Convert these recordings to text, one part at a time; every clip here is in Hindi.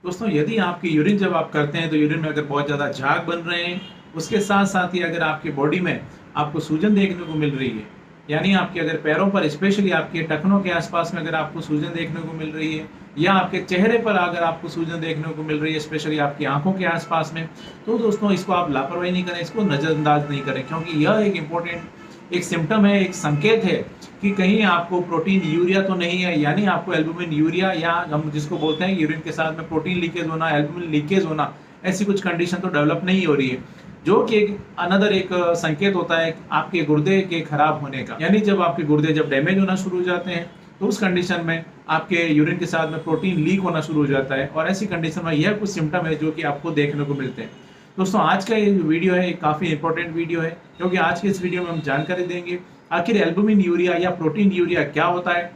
दोस्तों यदि आपकी यूरिन जब आप करते हैं तो यूरिन में अगर बहुत ज़्यादा झाग बन रहे हैं, उसके साथ साथ ही अगर आपकी बॉडी में आपको सूजन देखने को मिल रही है, यानी आपके अगर पैरों पर स्पेशली आपके टखनों के आसपास में अगर आपको सूजन देखने को मिल रही है, या आपके चेहरे पर अगर आपको सूजन देखने को मिल रही है स्पेशली आपकी आंखों के आसपास में, तो दोस्तों इसको आप लापरवाही नहीं करें, इसको नज़रअंदाज नहीं करें, क्योंकि यह एक इम्पोर्टेंट एक सिम्टम है, एक संकेत है कि कहीं आपको प्रोटीन यूरिया तो नहीं है, यानी आपको एल्बुमिन यूरिया या हम जिसको बोलते हैं यूरिन के साथ में प्रोटीन लीकेज होना, एल्बुमिन लीकेज होना, ऐसी कुछ कंडीशन तो डेवलप नहीं हो रही है, जो कि एक अनदर एक संकेत होता है आपके गुर्दे के खराब होने का। यानी जब आपके गुर्दे जब डैमेज होना शुरू हो जाते हैं तो उस कंडीशन में आपके यूरिन के साथ में प्रोटीन लीक होना शुरू हो जाता है, और ऐसी कंडीशन में यह कुछ सिम्टम है जो कि आपको देखने को मिलते हैं। दोस्तों आज का ये वीडियो है, काफ़ी इंपॉर्टेंट वीडियो है, क्योंकि आज के इस वीडियो में हम जानकारी देंगे आखिर एल्बुमिन यूरिया या प्रोटीन यूरिया क्या होता है,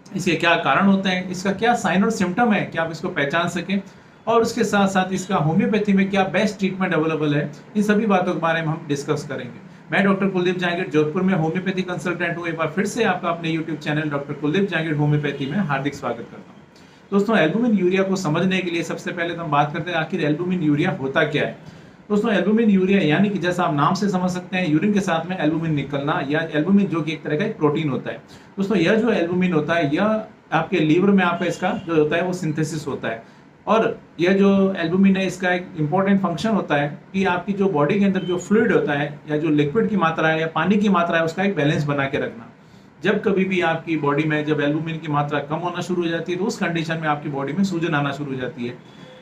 इसके क्या कारण होते हैं, इसका क्या साइन और सिम्टम है कि आप इसको पहचान सकें, और उसके साथ साथ इसका होम्योपैथी में क्या बेस्ट ट्रीटमेंट अवेलेबल है, इन सभी बातों के बारे में हम डिस्कस करेंगे। मैं डॉक्टर कुलदीप जहांगीर जोधपुर में होम्योपैथी कंसल्टेंट हूँ। एक बार फिर से आपका अपने YouTube channel doctor Kuldeep Jahangir homeopathy में हार्दिक स्वागत करता हूँ। दोस्तों एल्बुमिन यूरिया को समझने के लिए सबसे पहले तो हम बात करते हैं आखिर एल्बुमिन यूरिया होता क्या है। दोस्तों एल्बुमिन यूरिया यानी कि जैसा आप नाम से समझ सकते हैं यूरिन के साथ में एल्बुमिन निकलना, या एल्बुमिन जो कि एक तरह का एक प्रोटीन होता है। दोस्तों यह जो एल्बुमिन होता है यह आपके लीवर में आपका इसका जो होता है वो सिंथेसिस होता है, और यह जो एल्बुमिन है इसका एक इम्पॉर्टेंट फंक्शन होता है कि आपकी जो बॉडी के अंदर जो फ्लूइड होता है या जो लिक्विड की मात्रा है या पानी की मात्रा है उसका एक बैलेंस बना के रखना। जब कभी भी आपकी बॉडी में जब एल्बुमिन की मात्रा कम होना शुरू हो जाती है तो उस कंडीशन में आपकी बॉडी में सूजन आना शुरू हो जाती है।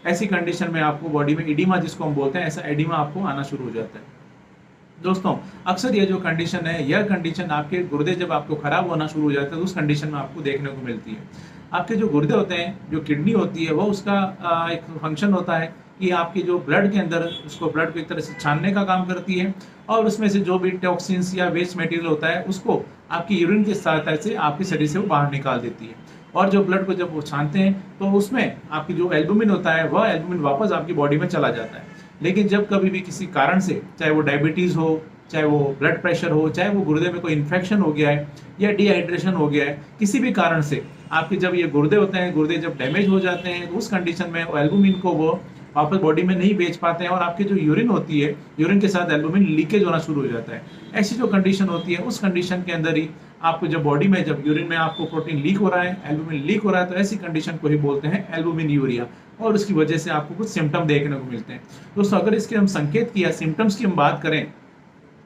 ऐसी कंडीशन में आपको बॉडी में एडिमा जिसको हम बोलते हैं, ऐसा एडिमा आपको आना शुरू हो जाता है। दोस्तों अक्सर ये जो कंडीशन है, यह कंडीशन आपके गुर्दे जब आपको खराब होना शुरू हो जाता है तो उस कंडीशन में आपको देखने को मिलती है। आपके जो गुर्दे होते हैं, जो किडनी होती है, वो उसका एक फंक्शन होता है कि आपके जो ब्लड के अंदर उसको ब्लड को एक तरह से छानने का काम करती है, और उसमें से जो भी टॉक्सिन्स या वेस्ट मटेरियल होता है उसको आपकी यूरिन की सहायता से आपके शरीर से वो बाहर निकाल देती है। और जो ब्लड को जब वो छानते हैं तो उसमें आपकी जो एल्बुमिन होता है वह एल्बुमिन वापस आपकी बॉडी में चला जाता है। लेकिन जब कभी भी किसी कारण से, चाहे वो डायबिटीज़ हो, चाहे वो ब्लड प्रेशर हो, चाहे वो गुर्दे में कोई इन्फेक्शन हो गया है या डिहाइड्रेशन हो गया है, किसी भी कारण से आपके जब ये गुर्दे होते हैं, गुर्दे जब डैमेज हो जाते हैं तो उस कंडीशन में एल्बुमिन को वो वापस बॉडी में नहीं बेच पाते हैं, और आपकी जो यूरिन होती है, यूरिन के साथ एल्बुमिन लीकेज होना शुरू हो जाता है। ऐसी जो कंडीशन होती है उस कंडीशन के अंदर ही आपको जब बॉडी में जब यूरिन में आपको प्रोटीन लीक हो रहा है, एल्बुमिन लीक हो रहा है, तो ऐसी कंडीशन को ही बोलते हैं एल्बुमिन यूरिया, और उसकी वजह से आपको कुछ सिम्टम देखने को मिलते हैं। दोस्तों अगर इसके हम संकेत की या सिम्टम्स की हम बात करें,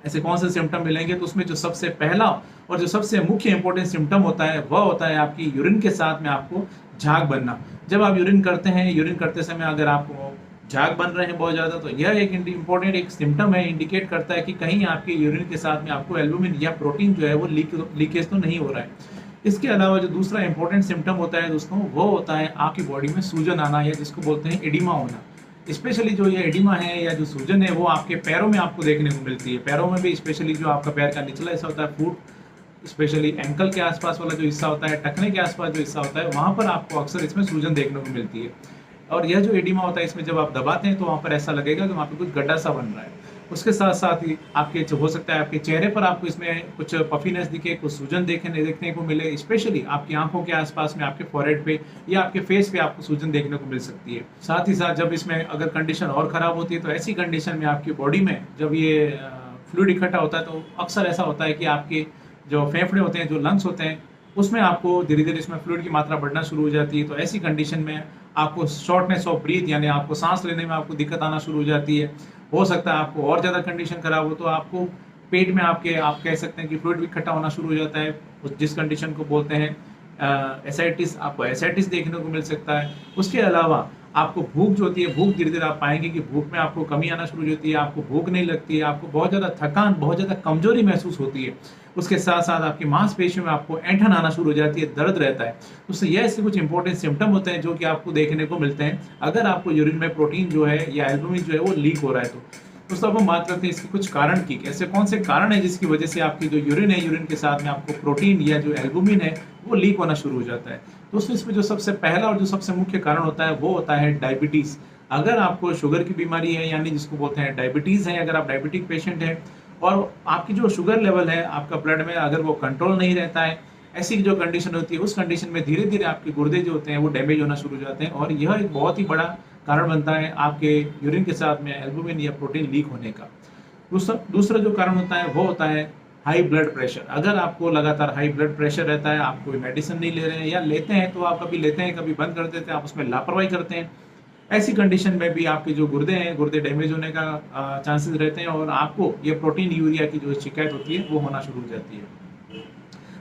ऐसे कौन से सिम्टम मिलेंगे, तो उसमें जो सबसे पहला और जो सबसे मुख्य इंपॉर्टेंट सिम्टम होता है वह होता है आपकी यूरिन के साथ में आपको झाग बनना। जब आप यूरिन करते हैं, यूरिन करते समय अगर आपको झाग बन रहे हैं बहुत ज़्यादा, तो यह एक इम्पोर्टेंट एक सिम्टम है, इंडिकेट करता है कि कहीं आपके यूरिन के साथ में आपको एल्बुमिन या प्रोटीन जो है वो लीकेज तो नहीं हो रहा है। इसके अलावा जो दूसरा इंपॉर्टेंट सिम्टम होता है दोस्तों, वो होता है आपकी बॉडी में सूजन आना, या जिसको बोलते हैं एडिमा होना। स्पेशली जो ये एडिमा है या जो सूजन है वो आपके पैरों में आपको देखने को मिलती है। पैरों में भी स्पेशली जो आपका पैर का निचला हिस्सा होता है, फुट, स्पेशली एंकल के आसपास वाला जो हिस्सा होता है, टखने के आसपास जो हिस्सा होता है, वहाँ पर आपको अक्सर इसमें सूजन देखने को मिलती है। और यह जो एडिमा होता है इसमें जब आप दबाते हैं तो वहाँ पर ऐसा लगेगा कि वहाँ पर कुछ गड्ढा सा बन रहा है। उसके साथ साथ ही आपके हो सकता है आपके चेहरे पर आपको इसमें कुछ पफीनेस दिखे, कुछ सूजन देखने को मिले, स्पेशली आपकी आंखों के आसपास में, आपके फॉरहेड पे या आपके फेस पे आपको सूजन देखने को मिल सकती है। साथ ही साथ जब इसमें अगर कंडीशन और ख़राब होती है तो ऐसी कंडीशन में आपकी बॉडी में जब ये फ्लूइड इकट्ठा होता है तो अक्सर ऐसा होता है कि आपके जो फेफड़े होते हैं, जो लंग्स होते हैं, उसमें आपको धीरे धीरे इसमें फ्लूइड की मात्रा बढ़ना शुरू हो जाती है। तो ऐसी कंडीशन में आपको शॉर्टनेस ऑफ ब्रीथ, यानी आपको सांस लेने में आपको दिक्कत आना शुरू हो जाती है। हो सकता है आपको और ज़्यादा कंडीशन खराब हो तो आपको पेट में आप कह सकते हैं कि फ्लूइड भी इकट्ठा होना शुरू हो जाता है, जिस कंडीशन को बोलते हैं एसाइटिस। आपको एसाइटिस देखने को मिल सकता है। उसके अलावा आपको भूख जो होती है, भूख धीरे धीरे आप पाएंगे कि भूख में आपको कमी आना शुरू हो जाती है, आपको भूख नहीं लगती है, आपको बहुत ज़्यादा थकान, बहुत ज़्यादा कमजोरी महसूस होती है। उसके साथ साथ आपकी मांसपेशियों में आपको ऐंठन आना शुरू हो जाती है, दर्द रहता है। तो यह ऐसे कुछ इंपॉर्टेंट सिम्टम होते हैं जो कि आपको देखने को मिलते हैं अगर आपको यूरिन में प्रोटीन जो है या एल्बुमिन जो है वो लीक हो रहा है। तो दोस्तों अब हम बात करते हैं इसके कुछ कारण की, ऐसे कौन से कारण है जिसकी वजह से आपकी जो यूरिन है, यूरिन के साथ में आपको प्रोटीन या जो एल्बुमिन है वो लीक होना शुरू हो जाता है। दोस्तों इसमें जो सबसे पहला और जो सबसे मुख्य कारण होता है वो होता है डायबिटीज़। अगर आपको शुगर की बीमारी है, यानी जिसको बोलते हैं डायबिटीज़ है, अगर आप डायबिटिक पेशेंट हैं और आपकी जो शुगर लेवल है आपका ब्लड में अगर वो कंट्रोल नहीं रहता है, ऐसी जो कंडीशन होती है, उस कंडीशन में धीरे धीरे आपके गुर्दे जो होते हैं वो डैमेज होना शुरू हो जाते हैं, और यह एक बहुत ही बड़ा कारण बनता है आपके यूरिन के साथ में एल्बुमिन या प्रोटीन लीक होने का। दूसरा दूसरा जो कारण होता है वो होता है हाई ब्लड प्रेशर। अगर आपको लगातार हाई ब्लड प्रेशर रहता है, आप कोई मेडिसिन नहीं ले रहे हैं, या लेते हैं तो आप कभी लेते हैं कभी बंद कर देते हैं, आप उसमें लापरवाही करते हैं, ऐसी कंडीशन में भी आपके जो गुर्दे हैं, गुर्दे डैमेज होने का चांसेस रहते हैं, और आपको ये प्रोटीन यूरिया की जो शिकायत होती है वो होना शुरू हो जाती है।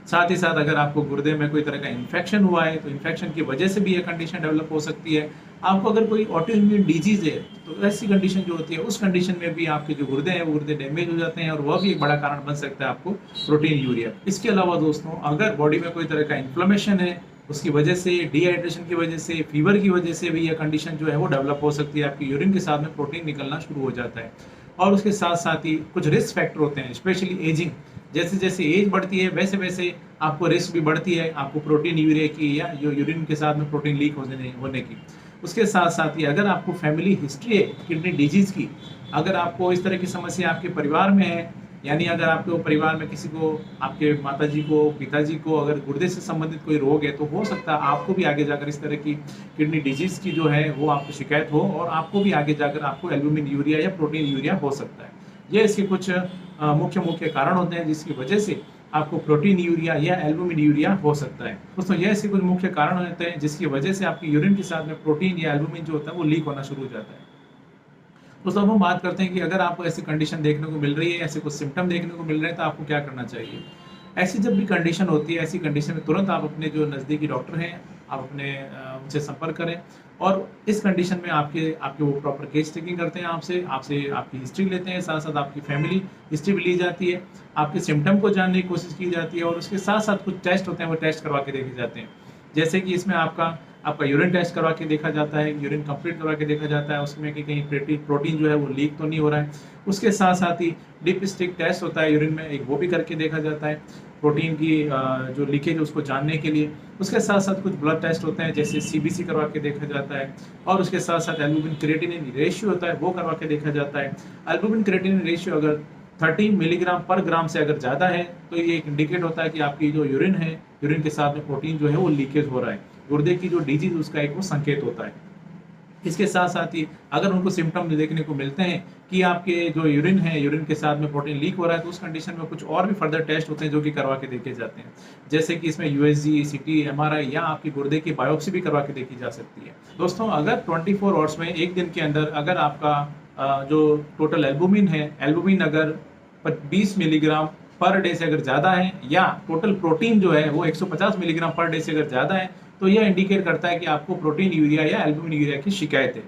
साथ ही साथ अगर आपको गुर्दे में कोई तरह का इन्फेक्शन हुआ है तो इन्फेक्शन की वजह से भी ये कंडीशन डेवलप हो सकती है। आपको अगर कोई ऑटोइम्यून डिजीज है तो ऐसी कंडीशन जो होती है, उस कंडीशन में भी आपके जो गुर्दे हैं वो गुर्दे डैमेज हो जाते हैं, और वह भी एक बड़ा कारण बन सकता है आपको प्रोटीन यूरिया। इसके अलावा दोस्तों, अगर बॉडी में कोई तरह का इन्फ्लेमेशन है, उसकी वजह से, डिहाइड्रेशन की वजह से, फीवर की वजह से भी यह कंडीशन जो है वो डेवलप हो सकती है। आपकी यूरिन के साथ में प्रोटीन निकलना शुरू हो जाता है। और उसके साथ साथ ही कुछ रिस्क फैक्टर होते हैं, स्पेशली एजिंग। जैसे जैसे एज बढ़ती है वैसे वैसे आपको रिस्क भी बढ़ती है आपको प्रोटीन यूरिया की, या जो यूरिन के साथ में प्रोटीन लीक होने की। उसके साथ साथ ही अगर आपको फैमिली हिस्ट्री है किडनी डिजीज की, अगर आपको इस तरह की समस्या आपके परिवार में है, यानी अगर आपके परिवार में किसी को, आपके माताजी को, पिताजी को अगर गुर्दे से संबंधित कोई रोग है, तो हो सकता है आपको भी आगे जाकर इस तरह की किडनी डिजीज की जो है वो आपको शिकायत हो, और आपको भी आगे जाकर आपको एल्बुमिन यूरिया या प्रोटीन यूरिया हो सकता है। ये इसके कुछ मुख्य मुख्य कारण होते हैं जिसकी वजह से आपको प्रोटीन यूरिया या एल्बुमिन यूरिया हो सकता है। दोस्तों, ये ऐसे कुछ मुख्य कारण होते हैं जिसकी वजह से आपकी यूरिन के साथ में प्रोटीन या एल्बुमिन जो होता है वो लीक होना शुरू हो जाता है। दोस्तों, अब हम बात करते हैं कि अगर आपको ऐसी कंडीशन देखने को मिल रही है, ऐसे कुछ सिम्टम देखने को मिल रहे हैं, तो आपको क्या करना चाहिए। ऐसी जब भी कंडीशन होती है, ऐसी कंडीशन में तुरंत आप अपने जो नज़दीकी डॉक्टर हैं, आप अपने उनसे संपर्क करें, और इस कंडीशन में आपके आपके वो प्रॉपर केस टेकिंग करते हैं, आपसे आपसे आपकी हिस्ट्री लेते हैं, साथ साथ आपकी फैमिली हिस्ट्री भी ली जाती है, आपके सिम्टम को जानने की कोशिश की जाती है, और उसके साथ साथ कुछ टेस्ट होते हैं वो टेस्ट करवा के देखे जाते हैं। जैसे कि इसमें आपका यूरिन टेस्ट करवा के देखा जाता है, यूरिन कंप्लीट करवा के देखा जाता है, उसमें कि कहीं प्रोटीन जो है वो लीक तो नहीं हो रहा है। उसके साथ साथ ही डिप स्टिक टेस्ट होता है यूरिन में, एक वो भी करके देखा जाता है प्रोटीन की जो लीकेज है उसको जानने के लिए। उसके साथ साथ कुछ ब्लड टेस्ट होते हैं, जैसे सीबीसी करवा के देखा जाता है, और उसके साथ साथ एल्बुमिन क्रिएटिनिन रेशियो होता है वो करवा के देखा जाता है। एल्बुमिन क्रिएटिनिन रेशियो अगर 30 मिलीग्राम पर ग्राम से अगर ज़्यादा है तो ये एक इंडिकेट होता है कि आपकी जो यूरिन है, यूरिन के साथ में प्रोटीन जो है वो लीकेज हो रहा है। गुर्दे की जो डिजीज उसका एक वो संकेत होता है। इसके साथ साथ ही अगर उनको सिम्टम देखने को मिलते हैं कि आपके जो यूरिन है, यूरिन के साथ में प्रोटीन लीक हो रहा है, तो उस कंडीशन में कुछ और भी फर्दर टेस्ट होते हैं जो कि करवा के देखे जाते हैं। जैसे कि इसमें यूएसजी, सीटी, एमआरआई या आपकी गुर्दे की बायोप्सी भी करवा के देखी जा सकती है। दोस्तों, अगर 24 आवर्स में, एक दिन के अंदर अगर आपका जो टोटल एल्बुमिन है, एल्बुमिन अगर 20 मिलीग्राम पर डे से अगर ज़्यादा है, या टोटल प्रोटीन जो है वो 150 मिलीग्राम पर डे से अगर ज़्यादा है, तो यह इंडिकेट करता है कि आपको प्रोटीन यूरिया या एल्बुमिन यूरिया की शिकायत है।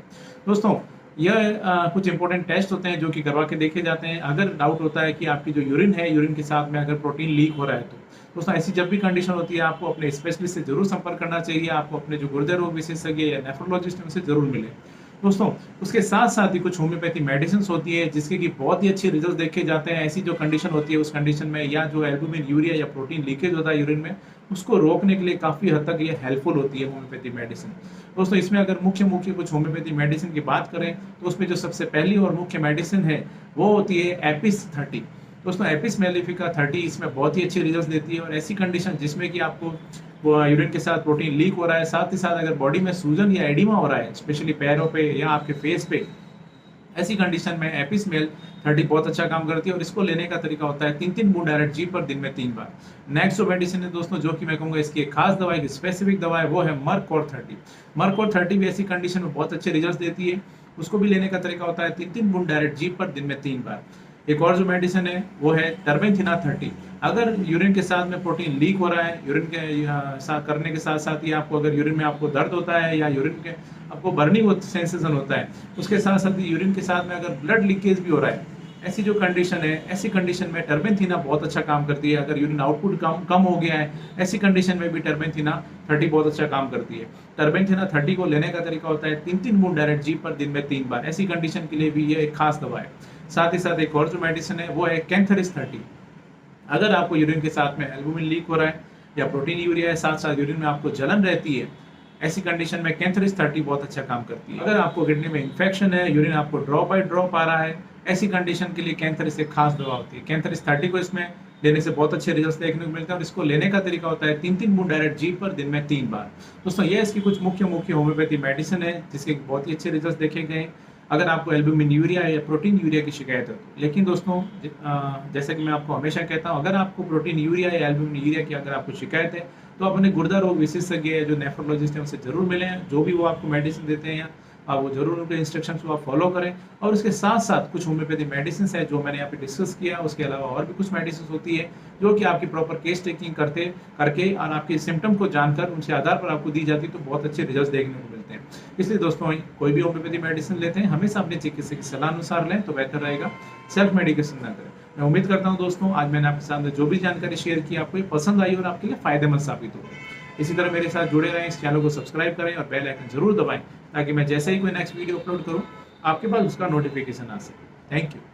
दोस्तों, यह कुछ इंपॉर्टेंट टेस्ट होते हैं जो कि करवा के देखे जाते हैं। अगर डाउट होता है कि आपकी जो यूरिन है, यूरिन के साथ में अगर प्रोटीन लीक हो रहा है, तो दोस्तों ऐसी जब भी कंडीशन होती है आपको अपने स्पेशलिस्ट से जरूर संपर्क करना चाहिए। आपको अपने जो गुर्दे रोग विशेषज्ञ या नेफ्रोलॉजिस्ट हैं उनसे जरूर मिले। दोस्तों, उसके साथ साथ ही कुछ होम्योपैथी मेडिसिन होती है जिसके कि बहुत ही अच्छे रिजल्ट देखे जाते हैं। ऐसी जो कंडीशन होती है उस कंडीशन में, या जो एल्बुमिन यूरिया या प्रोटीन लीकेज होता है यूरिन में, उसको रोकने के लिए काफ़ी हद तक ये हेल्पफुल होती है होम्योपैथी मेडिसिन। दोस्तों, इसमें अगर मुख्य कुछ होम्योपैथी मेडिसिन की बात करें तो उसमें जो सबसे पहली और मुख्य मेडिसिन है वो होती है एपिस 30। दोस्तों, एपिस मेलिफिका 30 इसमें बहुत ही अच्छे रिजल्ट देती है, और ऐसी कंडीशन जिसमें कि आपको यूरिन के साथ प्रोटीन लीक हो रहा है, साथ ही साथ अगर बॉडी में सूजन या एडिमा हो रहा है, स्पेशली पैरों पे या आपके फेस पे, ऐसी कंडीशन में एपिस मेल 30 बहुत अच्छा काम करती है। और इसको लेने का तरीका होता है 3-3 बूंद डायरेक्ट जी पर दिन में 3 बार। नेक्स्ट जो मेडिसिन है दोस्तों, जो कि मैं कहूँगा इसकी एक खास दवा, एक स्पेसिफिक दवा है, वो है मर्कोर 30। मर्कोर 30 भी ऐसी कंडीशन में बहुत अच्छे रिजल्ट देती है। उसको भी लेने का तरीका होता है 3-3 बूंद डायरेक्ट जी पर दिन में 3 बार। एक और जो मेडिसिन है वो है टर्बेंथिना 30। अगर यूरिन के साथ में प्रोटीन लीक हो रहा है, यूरिन के साथ करने के साथ साथ ही आपको अगर यूरिन में आपको दर्द होता है, या यूरिन के आपको बर्निंग सेंसेशन होता है, उसके साथ साथ ही यूरिन के साथ में अगर ब्लड लीकेज भी हो रहा है, ऐसी जो कंडीशन है, ऐसी कंडीशन में टर्बेंथिना बहुत अच्छा काम करती है। अगर यूरिन आउटपुट कम हो गया है, ऐसी कंडीशन में भी टर्बेंथिना 30 बहुत अच्छा काम करती है। टर्बेंथिना 30 को लेने का तरीका होता है 3-3 बूंद डायरेक्ट जी पर दिन में 3 बार। ऐसी कंडीशन के लिए भी ये एक खास दवा है। साथ ही साथ एक और जो मेडिसिन है वो है कैंथरिस 30। अगर आपको यूरिन के साथ में एल्बुमिन लीक हो रहा है या प्रोटीन यूरिया है, साथ साथ यूरिन में आपको जलन रहती है, ऐसी कंडीशन में कैंथरिस 30 बहुत अच्छा काम करती है। अगर आपको किडनी में इन्फेक्शन है, यूरिन आपको ड्रॉप बाय ड्रॉप आ रहा है, ऐसी कंडीशन के लिए कैंथरिस एक खास दवा होती है। कैंथरिस 30 को इसमें लेने से बहुत अच्छे रिजल्ट्स देखने को मिलते हैं। और इसको लेने का तरीका होता है 3-3 बूंद डायरेक्ट जीभ पर दिन में 3 बार। दोस्तों ये इसकी कुछ मुख्य होम्योपैथी मेडिसिन है जिसके बहुत ही अच्छे रिजल्ट देखे गए हैं अगर आपको एल्ब्यूमिन यूरिया या प्रोटीन यूरिया की शिकायत है तो। लेकिन दोस्तों जैसे कि मैं आपको हमेशा कहता हूँ, अगर आपको प्रोटीन यूरिया या एल्ब्यूमिन यूरिया की अगर आपको शिकायत है तो अपने गुर्दा रोग विशेषज्ञ जो नेफ्रोलॉजिस्ट हैं उनसे जरूर मिलें। जो भी वो आपको मेडिसिन देते हैं आप वो जरूर उनके इंस्ट्रक्शंस को आप फॉलो करें। और उसके साथ साथ कुछ होम्योपैथी मेडिसिन है जो मैंने यहाँ पे डिस्कस किया, उसके अलावा और भी कुछ मेडिसिन होती है जो कि आपकी प्रॉपर केस टेकिंग करके और आपके सिम्टम को जानकर उनके आधार पर आपको दी जाती है, तो बहुत अच्छे रिजल्ट देखने को मिलते हैं। इसलिए दोस्तों कोई भी होम्योपैथी मेडिसिन लेते हैं हमेशा अपने चिकित्सक की सलाह अनुसार लें तो बेहतर रहेगा, सेल्फ मेडिकेशन ना करें। मैं उम्मीद करता हूँ दोस्तों आज मैंने आपके सामने जो भी जानकारी शेयर की आपको ये पसंद आई और आपके लिए फायदेमंद साबित हो। इसी तरह मेरे साथ जुड़े रहें, इस चैनल को सब्सक्राइब करें और बेल आइकन जरूर दबाएं ताकि मैं जैसे ही कोई नेक्स्ट वीडियो अपलोड करूं आपके पास उसका नोटिफिकेशन आ सके। Thank you.